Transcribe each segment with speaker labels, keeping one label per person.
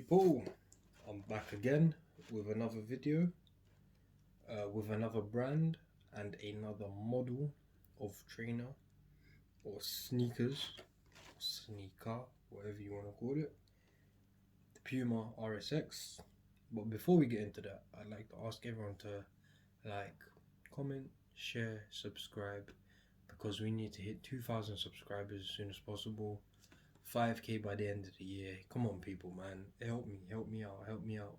Speaker 1: people, I'm back again with another video, with another brand and another model of trainer or sneaker, whatever you want to call it, the PUMA RSX. But before we get into that, I'd like to ask everyone to like, comment, share, subscribe, because we need to hit 2,000 subscribers as soon as possible. 5k by the end of the year. Come on people, man, help me out.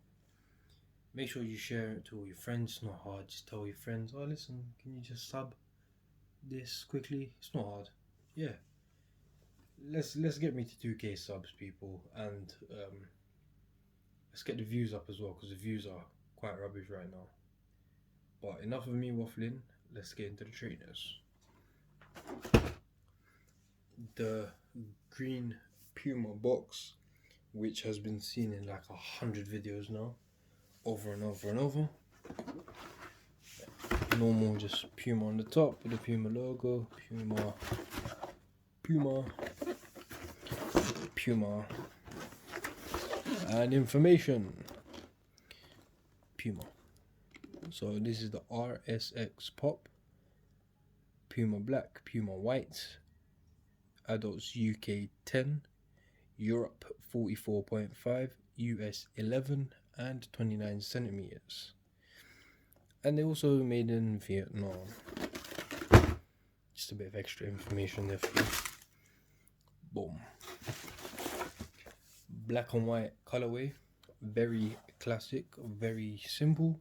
Speaker 1: Make sure you share it to all your friends. It's not hard. Just tell your friends, oh listen, can you just sub this quickly? It's not hard. Yeah, let's get me to 2k subs, people, and let's get the views up as well, because the views are quite rubbish right now. But enough of me waffling, let's get into the trainers. The green Puma box, which has been seen in like 100 videos now, over and over. Normal, just Puma on the top with the Puma logo, Puma, and information, Puma. So this is the RSX Pop, Puma Black, Puma White, adults UK 10, Europe 44.5, US 11 and 29 centimeters. And they also made in Vietnam. Just a bit of extra information there for you. Boom. Black and white colorway, very classic, very simple,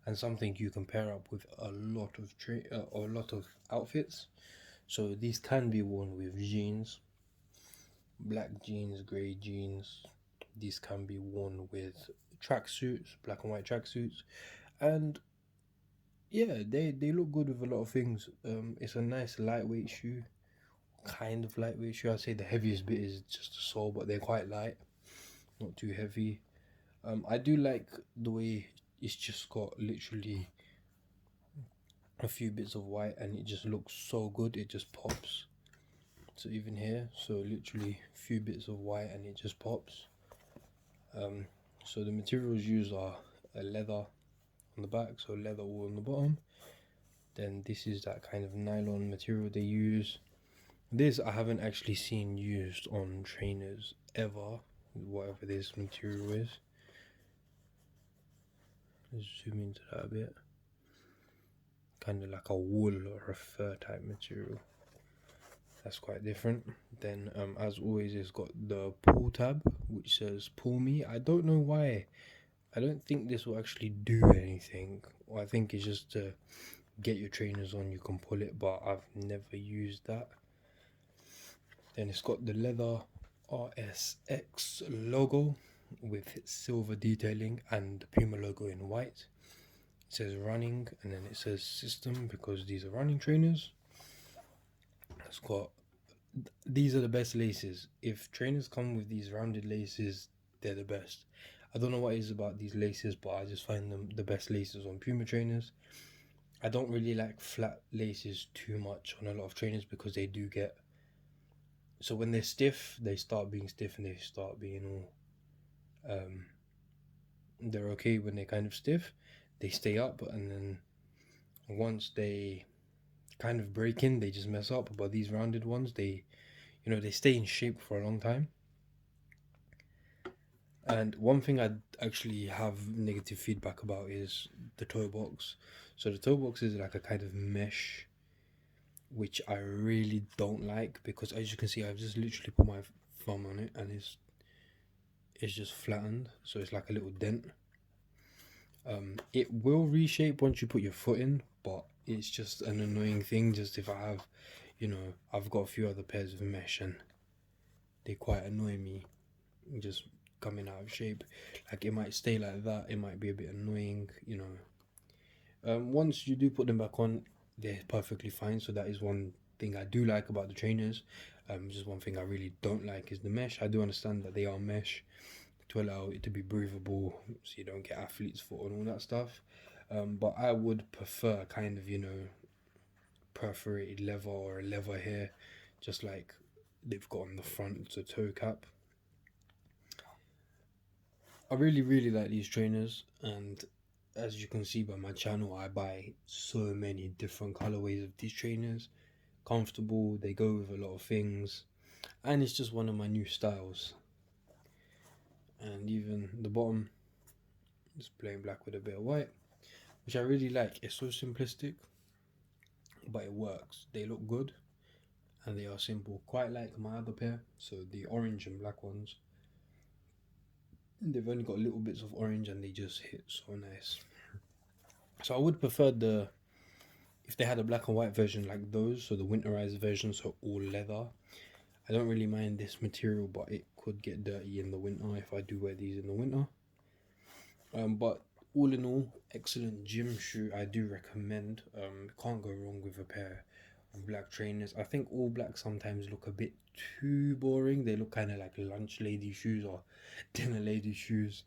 Speaker 1: and something you can pair up with a lot of outfits. So these can be worn with jeans, black jeans, grey jeans. These can be worn with tracksuits, black and white tracksuits, and yeah, they look good with a lot of things. It's a nice lightweight shoe, kind of lightweight shoe. I'd say the heaviest bit is just the sole, but they're quite light, not too heavy. I do like the way it's just got literally a few bits of white, and it just looks so good. It just pops. So even here, so literally a few bits of white and it just pops. So the materials used are a leather on the back, so leather all on the bottom. Then this is that kind of nylon material they use. This I haven't actually seen used on trainers ever, whatever this material is. Let's zoom into that a bit. Kind of like a wool or a fur type material. That's quite different. Then as always, it's got the pull tab which says pull me. I don't know why. I don't think this will actually do anything. I think it's just to get your trainers on, you can pull it, but I've never used that. Then it's got the leather RSX logo with silver detailing and the Puma logo in white. It says running, and then it says system, because these are running trainers. It's got, these are the best laces. If trainers come with these rounded laces, they're the best. I don't know what it is about these laces, but I just find them the best laces on Puma trainers. I don't really like flat laces too much on a lot of trainers, because they do get, so when they're stiff, they start being stiff, and they start being all they're okay when they're kind of stiff, they stay up, and then once they kind of break in, they just mess up. But these rounded ones, they stay in shape for a long time. And one thing I actually have negative feedback about is the toe box. So the toe box is like a kind of mesh, which I really don't like, because as you can see, I've just literally put my thumb on it and it's just flattened, so it's like a little dent. It will reshape once you put your foot in, but it's just an annoying thing. Just if I have, I've got a few other pairs of mesh and they quite annoy me, just coming out of shape. Like, it might stay like that, it might be a bit annoying, once you do put them back on, they're perfectly fine. So that is one thing I do like about the trainers. Just one thing I really don't like is the mesh. I do understand that they are mesh to allow it to be breathable, so you don't get athlete's foot and all that stuff, but I would prefer kind of perforated leather, or a leather here, just like they've got on the front. It's a toe cap. I really like these trainers, and as you can see by my channel, I buy so many different colorways of these trainers. Comfortable, they go with a lot of things, and it's just one of my new styles. And even the bottom is plain black with a bit of white, which I really like. It's so simplistic, but it works. They look good and they are simple, quite like my other pair. So the orange and black ones, they've only got little bits of orange and they just hit so nice. So I would prefer if they had a black and white version like those, so the winterized version, so all leather. I don't really mind this material, but it could get dirty in the winter if I do wear these in the winter. But all in all, excellent gym shoe. I do recommend. Can't go wrong with a pair of black trainers. I think all black sometimes look a bit too boring. They look kind of like lunch lady shoes or dinner lady shoes.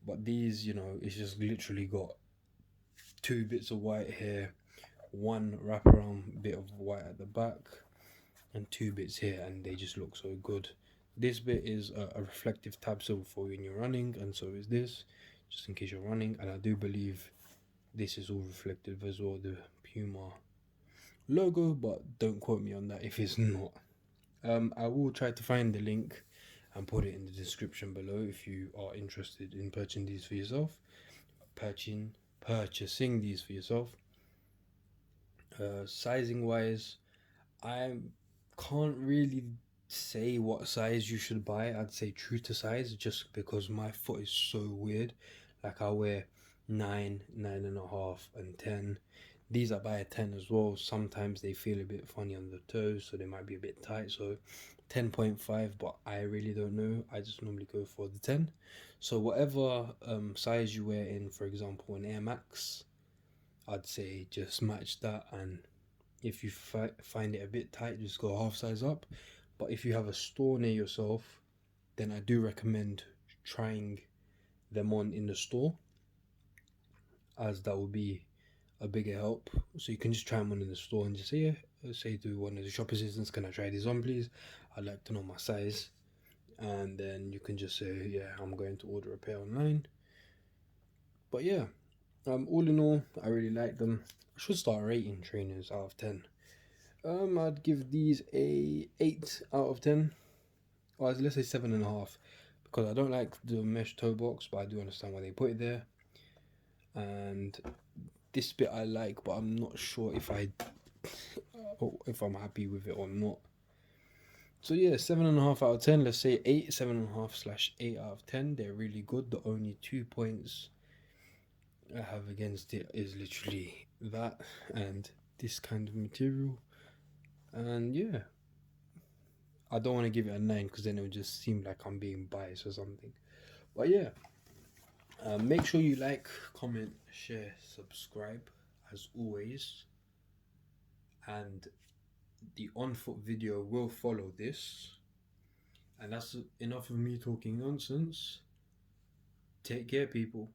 Speaker 1: But these, you know, it's just literally got 2 bits of white here, 1 wraparound bit of white at the back, and 2 bits here, and they just look so good. This bit is a reflective tab silver for when you're running, and so is this, just in case you're running. And I do believe this is all reflective as well, the Puma logo, but don't quote me on that if it's not. I will try to find the link and put it in the description below if you are interested in purchasing these for yourself. Purchasing these for yourself. Sizing wise, I can't really say what size you should buy. I'd say true to size, just because my foot is so weird. Like I wear 9, 9.5, and 10. These I buy a 10 as well. Sometimes they feel a bit funny on the toes, so they might be a bit tight. So 10.5, but I really don't know. I just normally go for the 10. So whatever size you wear in, for example, an Air Max, I'd say just match that. And if you find it a bit tight, just go half size up. But if you have a store near yourself, then I do recommend trying them on in the store, as that will be a bigger help. So you can just try them on in the store and just say, yeah, say to one of the shop assistants, can I try these on please? I'd like to know my size. And then you can just say, yeah, I'm going to order a pair online. But yeah, all in all, I really like them. I should start rating trainers out of 10. I'd give these a 8 out of 10. Or let's say 7.5, because I don't like the mesh toe box, but I do understand why they put it there. And this bit I like, but I'm not sure if I'm happy with it or not. So yeah, 7.5 out of 10. Let's say 8, 7.5/8 out of 10. They're really good. The only 2 points I have against it is literally that and this kind of material. And yeah, I don't want to give it a 9 because then it would just seem like I'm being biased or something. But yeah, make sure you like, comment, share, subscribe as always. And the on foot video will follow this. And that's enough of me talking nonsense. Take care, people.